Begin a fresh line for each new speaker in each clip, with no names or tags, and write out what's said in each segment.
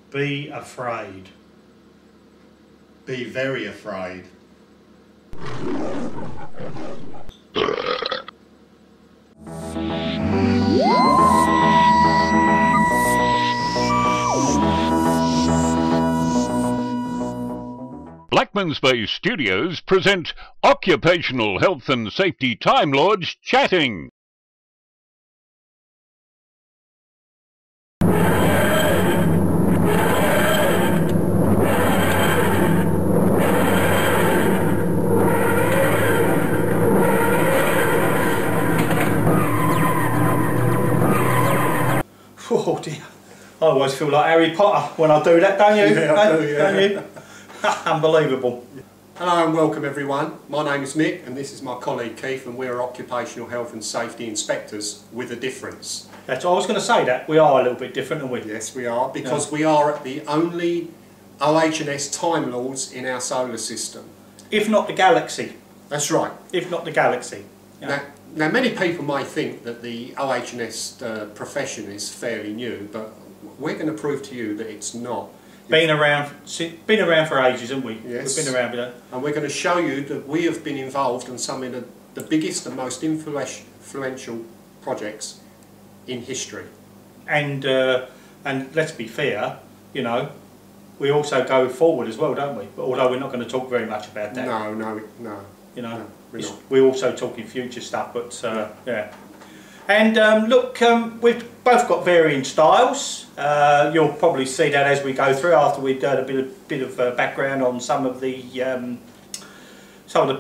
Be afraid.
Be very afraid.
Blackman Space Studios present Occupational Health and Safety Time Lords Chatting.
Oh dear, I always feel like Harry Potter when I do that, don't you?
Yeah, I do, yeah.
Don't you? Unbelievable.
Hello and welcome everyone. My name is Mick and this is my colleague Keith, and we're occupational health and safety inspectors with a difference.
That's what I was going to say, that we are a little bit different, aren't we?
Yes, we are, because we are the only OH&s Time Lords in our solar system.
If not the galaxy.
That's right.
If not the galaxy. Yeah.
Now many people may think that the OH&s profession is fairly new, but we're going to prove to you that it's not.
Been around for ages, haven't we?
Yes.
We've been around with that.
And we're going to show you that we have been involved in some of the biggest and most influential projects in history. And
let's be fair, you know, we also go forward as well, don't we? But although we're not going to talk very much about that.
No.
You know,
no, we're not.
We're also talking future stuff, but yeah. And look, we've both got varying styles. You'll probably see that as we go through after we've done a bit of background on some of the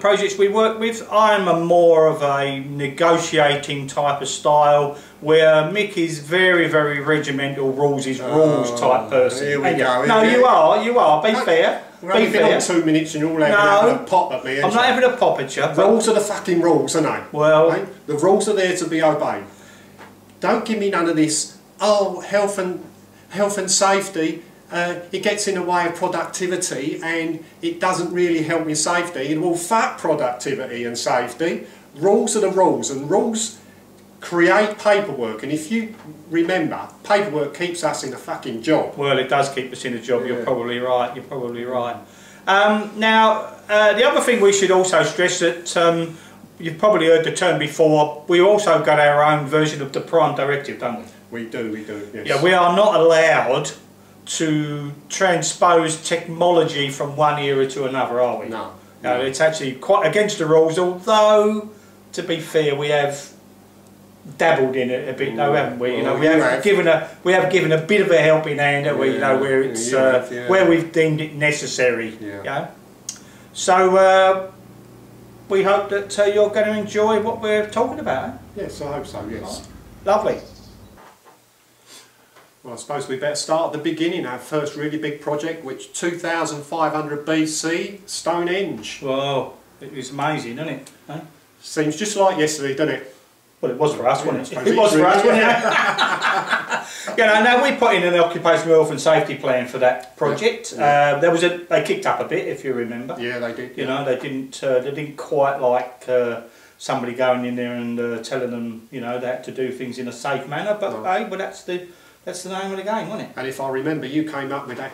projects we work with. I'm a more of a negotiating type of style, where Mick is very, very regimental, rules type person.
Here we go.
No, you are. Be fair.
We're only been on 2 minutes and you're all having a pop at me.
I'm not having a pop at you.
Rules are the fucking rules, aren't they?
Well,
right? The rules are there to be obeyed. Don't give me none of this. Oh, health and safety. It gets in the way of productivity and it doesn't really help with safety. Well, fuck productivity and safety. Rules are the rules, and rules create paperwork, and if you remember, paperwork keeps us in a fucking job.
Well, it does keep us in a job. Yeah. You're probably right. Now, the other thing we should also stress that you've probably heard the term before. We also got our own version of the Prime Directive, don't we? We do. Yes. Yeah, we are not allowed to transpose technology from one era to another, are we?
No.
It's actually quite against the rules. Although, to be fair, we have dabbled in it a bit, though, haven't we? You know, we have given a bit of a helping hand, haven't we? You know, where it's where we've deemed it necessary. Yeah. You know? So we hope that you're going to enjoy what we're talking about. Eh?
Yes, I hope so. Yes.
Lovely.
Well, I suppose we better start at the beginning. Our first really big project, which 2500 BC, Stonehenge.
Well, it was amazing, isn't it? Eh?
Seems just like yesterday, doesn't it?
Well, it was for us, wasn't it? It was for us, wasn't it? You know, now we put in an occupational health and safety plan for that project.
Yeah.
They kicked up a bit, if you remember.
Yeah, they did.
You know, they didn't quite like somebody going in there and telling them, you know, they had to do things in a safe manner. But hey, well, that's the name of the game, wasn't it?
And if I remember, you came up with that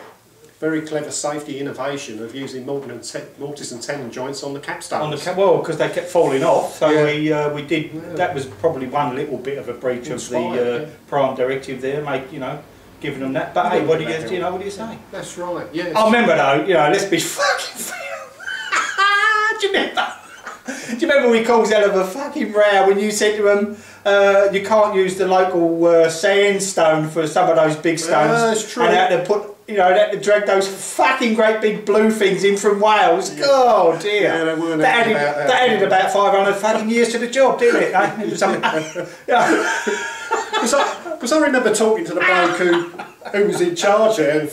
very clever safety innovation of using mortise and tenon joints on the capstones.
Well, because they kept falling off, so we did. Yeah. That was probably one little bit of a breach of the Prime Directive there, giving them that. But hey, what do you say?
That's right. Yes.
I remember though. You know, let's be fucking fair. Do you remember we caused hell of a fucking row when you said to them, you can't use the local sandstone for some of those big stones.
That's true.
And they had to put. You know, they had to drag those fucking great big blue things in from Wales. Yeah. Oh dear.
Yeah, they weren't
that added about 500 fucking years to the job, didn't it? It was something.
Because I remember talking to the bloke who was in charge there, and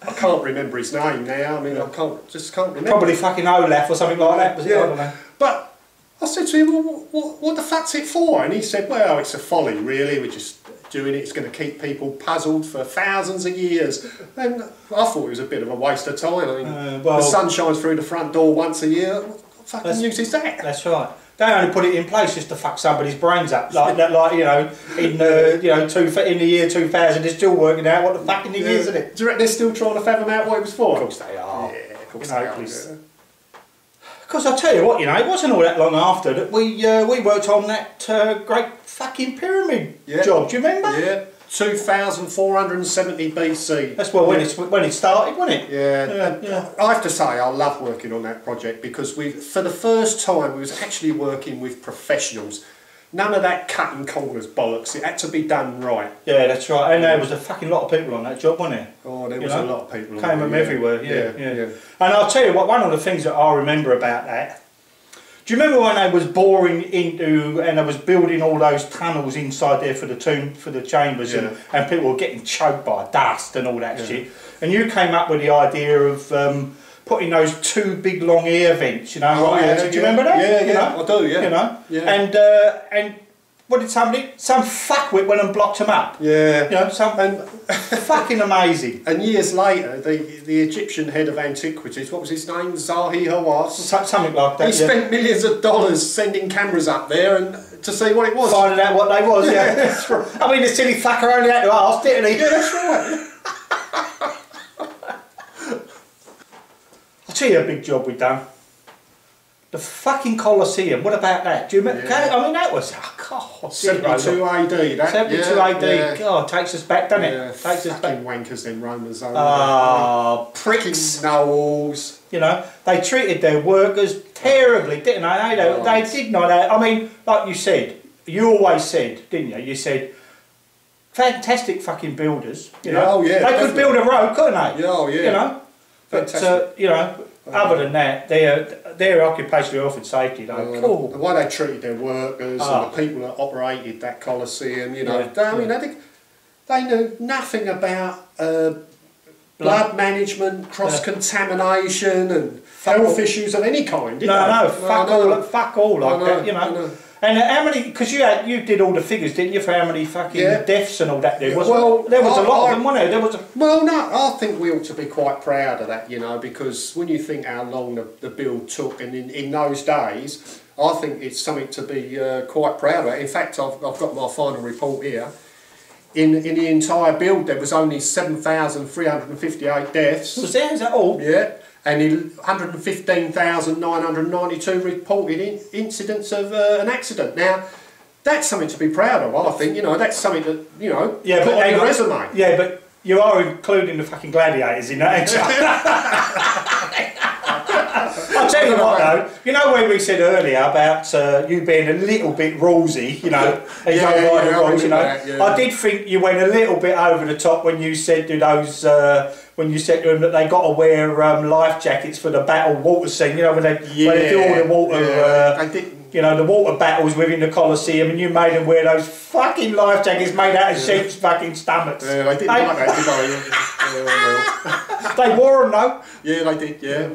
I can't remember his name now. I mean, I just can't remember.
Probably fucking Olaf or something like that, was it?
Yeah.
I don't know.
But I said to him, well, what the fuck's it for? And he said, well, it's a folly, really. We're just doing it. It's going to keep people puzzled for thousands of years. And I thought it was a bit of a waste of time. I mean, the sun shines through the front door once a year. What fucking use is that?
That's right. They only put it in place just to fuck somebody's brains up, like that. Like you know, in the year 2000, they're still working out what the fucking thing is, isn't it?
Do you reckon they're still trying to fathom out what it was for?
Of course they are.
Yeah, of course they are.
Because I'll tell you what, you know, it wasn't all that long after that we worked on that great fucking pyramid job. Do you remember?
Yeah. 2470 BC.
That's when it started, wasn't it?
Yeah. I have to say, I love working on that project because for the first time, we was actually working with professionals. None of that cutting corners bollocks. It had to be done right.
Yeah, that's right. And there was a fucking lot of people on that job, wasn't there?
Oh, there was a lot of people.
Came from everywhere. Yeah. And I'll tell you what. One of the things that I remember about that. Do you remember when they was boring into and they was building all those tunnels inside there for the chambers and people were getting choked by dust and all that shit? And you came up with the idea of putting those 2 big long air vents, you know? Do you remember that?
Yeah,
you know?
I do. Yeah.
You know? Yeah. And what did some fuckwit went and blocked them up?
Yeah.
You know, fucking amazing.
And years later, the Egyptian head of antiquities, what was his name? Zahi Hawass.
Something like that.
He spent millions of dollars sending cameras up there and to see what it was.
Finding out what they was, yeah. That's right. I mean, the silly fucker only had to ask, didn't he?
Yeah, that's right.
I'll tell you a big job we've done. The fucking Colosseum, what about that? Do you remember? Yeah. I mean, that was, God,
72 AD.
72 AD, yeah. God, takes us back, doesn't it?
Yeah,
takes us back.
Wankers, them Romans.
Ah, pricks.
Knowles.
You know, they treated their workers terribly, didn't they? They did not. I mean, like you said, you always said, didn't you? You said, fantastic fucking builders. You know?
Oh, yeah.
They could build a road, couldn't they?
Yeah, oh, yeah.
You know? But, you know, other than that, their occupational health and safety, though, cool.
The way they treated their workers and the people that operated that Colosseum, you know, they knew nothing about blood management, cross-contamination and health issues of any kind, did they?
Fuck all like that, you know. And how many, because you did all the figures, didn't you, for how many fucking deaths and all that there was? Well, there was a lot of them, wasn't there?
Well, no, I think we ought to be quite proud of that, you know, because when you think how long the build took, and in those days, I think it's something to be quite proud of. In fact, I've got my final report here. In the entire build, there was only 7,358 deaths.
Was there? Is that all?
Yeah. And 115,992 reported incidents of an accident. Now, that's something to be proud of, I think. You know, that's something that, you know, put on your resume.
Yeah, but you are including the fucking gladiators in that, I'll tell you what though, you know when we said earlier about you being a little bit rulesy, you know, and going by the rules, you know, I did think you went a little bit over the top when you said to those, when you said to them that they got to wear life jackets for the battle water scene, you know, when they do all the water, you know, the water battles within the Colosseum, and you made them wear those fucking life jackets made out of sheep's fucking stomachs.
Yeah, they didn't like that, did they?
They wore them though.
Yeah, they did, yeah.